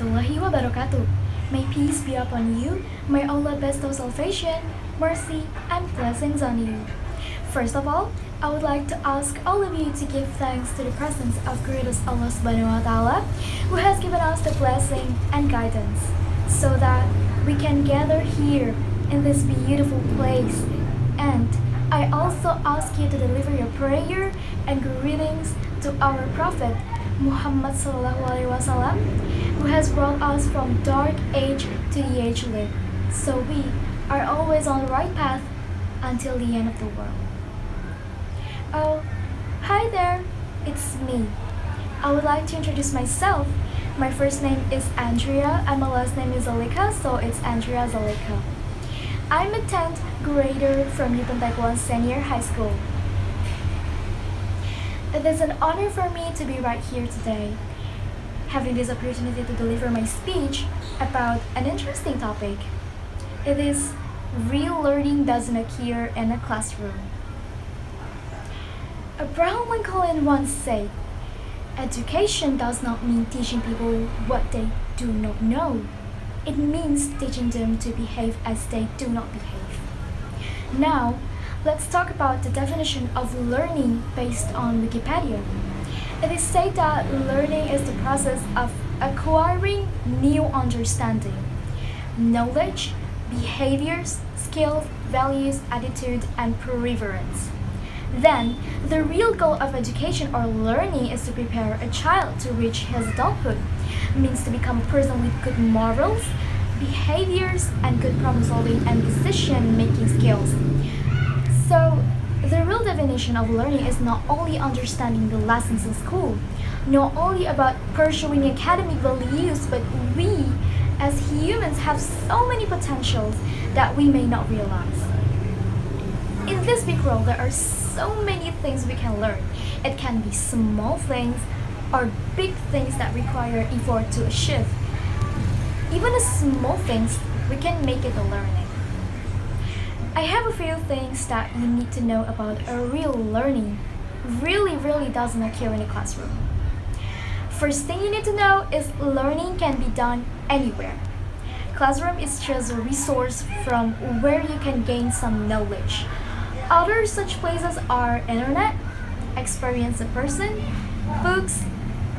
warahmatullahi wabarakatuh. May peace be upon you. May Allah bestow salvation, mercy, and blessings on you. First of all, I would like to ask all of you to give thanks to the presence of greatest Allah Subhanahu wa Ta'ala, who has given us the blessing and guidance, so that we can gather here in this beautiful place. And I also ask you to deliver your prayer and greetings to our Prophet Muhammad Sallallahu Alaihi Wasallam, who has brought us from dark age to the age lit, so we are always on the right path until the end of the world. Oh, hi there, it's me. I would like to introduce myself. My first name is Andrea and my last name is Zhaalika, so it's Andrea Zhaalika. I'm a 10th grader from Yuppentek Senior High School. It is an honor for me to be right here today, having this opportunity to deliver my speech about an interesting topic. It is real learning doesn't occur in a classroom. Abraham Lincoln once said, "Education does not mean teaching people what they do not know. It means teaching them to behave as they do not behave." Now, let's talk about the definition of learning based on Wikipedia. It is said that learning is the process of acquiring new understanding, knowledge, behaviors, skills, values, attitude, and perseverance. Then, the real goal of education or learning is to prepare a child to reach his adulthood, means to become a person with good morals, behaviors, and good problem-solving and decision-making skills. So, the real definition of learning is not only understanding the lessons in school, not only about pursuing academic values, but we, as humans, have so many potentials that we may not realize. In this big world, there are so many things we can learn. It can be small things or big things that require effort to achieve. Even the small things, we can make it a learning. I have a few things that you need to know about a real learning. Really doesn't occur in a classroom. First thing you need to know is learning can be done anywhere. Classroom is just a resource from where you can gain some knowledge. Other such places are internet, experience in person, books,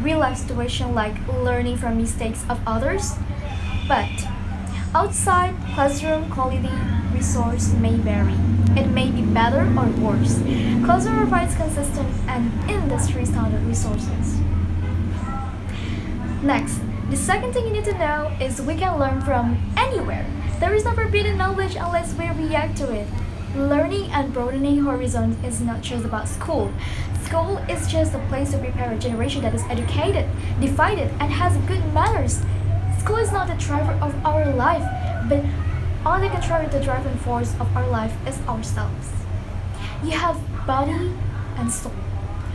real life situation like learning from mistakes of others. But outside classroom quality resource may vary. It may be better or worse. Classroom provides consistent and industry standard resources. Next, the second thing you need to know is we can learn from anywhere. There is no forbidden knowledge unless we react to it. Learning and broadening horizons is not just about school. School is just a place to prepare a generation that is educated, divided, and has good manners. School is not the driver of our life, but on the contrary, the driving force of our life is ourselves. You have body and soul.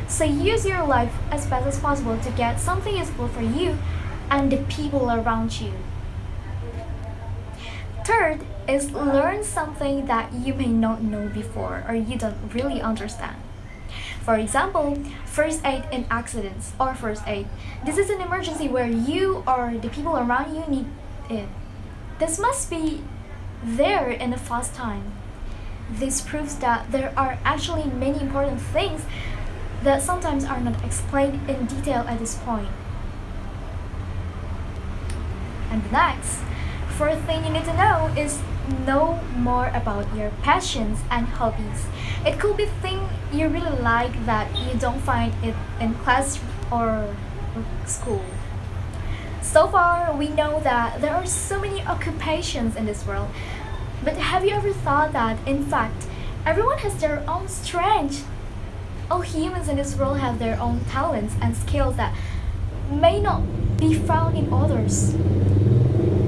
So use your life as best as possible to get something useful for you and the people around you. Third is learn something that you may not know before or you don't really understand. For example, first aid in accidents or first aid. This is an emergency where you or the people around you need it. This must be there in a fast time. This proves that there are actually many important things that sometimes are not explained in detail at this point. And the next, fourth thing you need to know is know more about your passions and hobbies. It could be thing you really like that you don't find it in class or school. So far, we know that there are so many occupations in this world. But have you ever thought that, in fact, everyone has their own strength? All humans in this world have their own talents and skills that may not be found in others.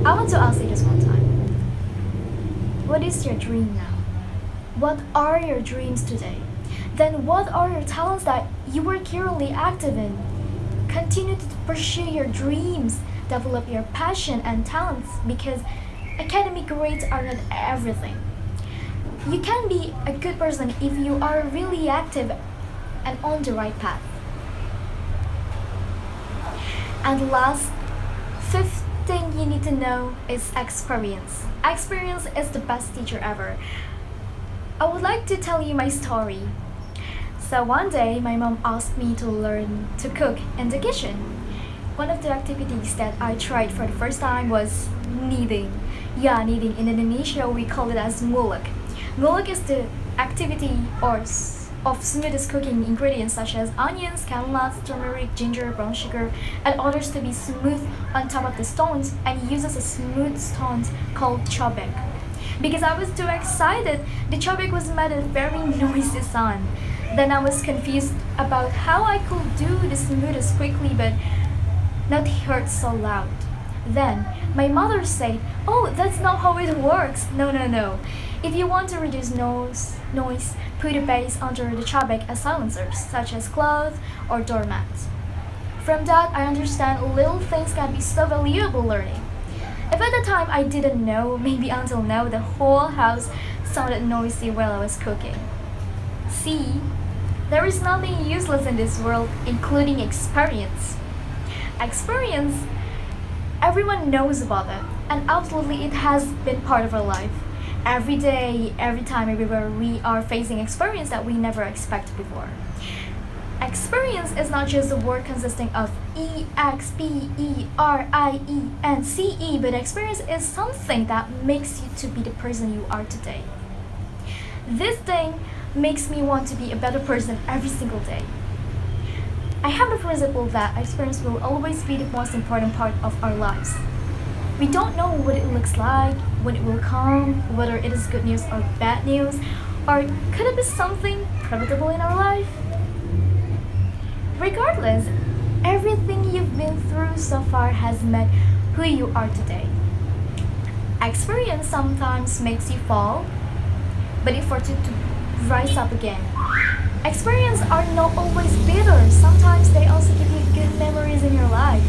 I want to ask you this one time. What is your dream now? What are your dreams today? Then what are your talents that you are currently active in? Continue to pursue your dreams, develop your passion and talents because academic grades are not everything. You can be a good person if you are really active and on the right path. And last, Fifth thing you need to know is experience. Experience is the best teacher ever. I would like to tell you my story. So one day, my mom asked me to learn to cook in the kitchen. One of the activities that I tried for the first time was kneading. Yeah, kneading. In Indonesia, we call it as ngulek. Ngulek is the activity of smoothest cooking ingredients such as onions, nuts, turmeric, ginger, brown sugar, and others to be smooth on top of the stones, and uses a smooth stone called chobek. Because I was too excited, the chobek was made a very noisy sound. Then I was confused about how I could do the smoothest quickly but not heard so loud. Then my mother said, "Oh, that's not how it works. No. If you want to reduce noise, put a base under the chobek as silencers, such as cloth or doormats." From that, I understand little things can be so valuable learning. If at the time I didn't know, maybe until now, the whole house sounded noisy while I was cooking. See, there is nothing useless in this world, including experience. Experience, everyone knows about it, and absolutely it has been part of our life. Every day, every time, everywhere, we are facing experience that we never expected before. Experience is not just a word consisting of EXPERIENCE, but experience is something that makes you to be the person you are today. This thing makes me want to be a better person every single day. I have the principle that experience will always be the most important part of our lives. We don't know what it looks like, when it will come, whether it is good news or bad news, or could it be something profitable in our life? Regardless, everything you've been through so far has made who you are today. Experience sometimes makes you fall, but it forces you to rise up again. Experiences are not always bitter. Sometimes they also give you good memories in your life.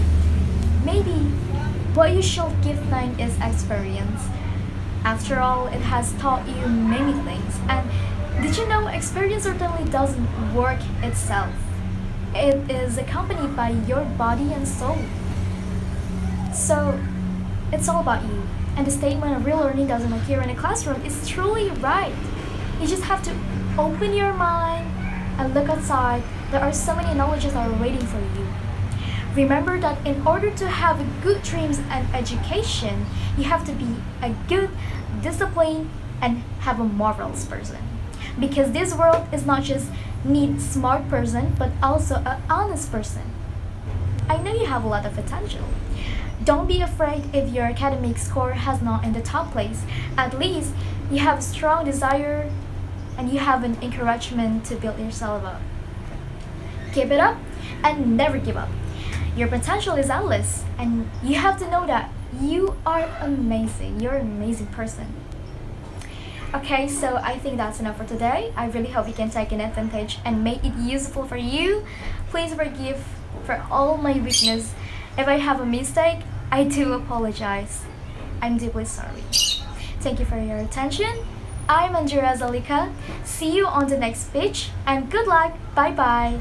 Maybe what you should give thanks is experience. After all, it has taught you many things. And did you know experience certainly doesn't work itself? It is accompanied by your body and soul. So, it's all about you. And the statement of real learning doesn't occur in a classroom is truly right. You just have to open your mind and look outside. There are so many knowledges that are waiting for you. Remember that in order to have good dreams and education, you have to be a good, disciplined, and have a morals person. Because this world is not just need smart person, but also an honest person. I know you have a lot of potential. Don't be afraid if your academic score has not in the top place. At least you have a strong desire and you have an encouragement to build yourself up. Keep it up and never give up. Your potential is endless, and you have to know that you are amazing. You're an amazing person. Okay, so I think that's enough for today. I really hope you can take an advantage and make it useful for you. Please forgive for all my weakness. If I have a mistake, I do apologize. I'm deeply sorry. Thank you for your attention. I'm Andrea Zhaalika. See you on the next page, and good luck. Bye bye.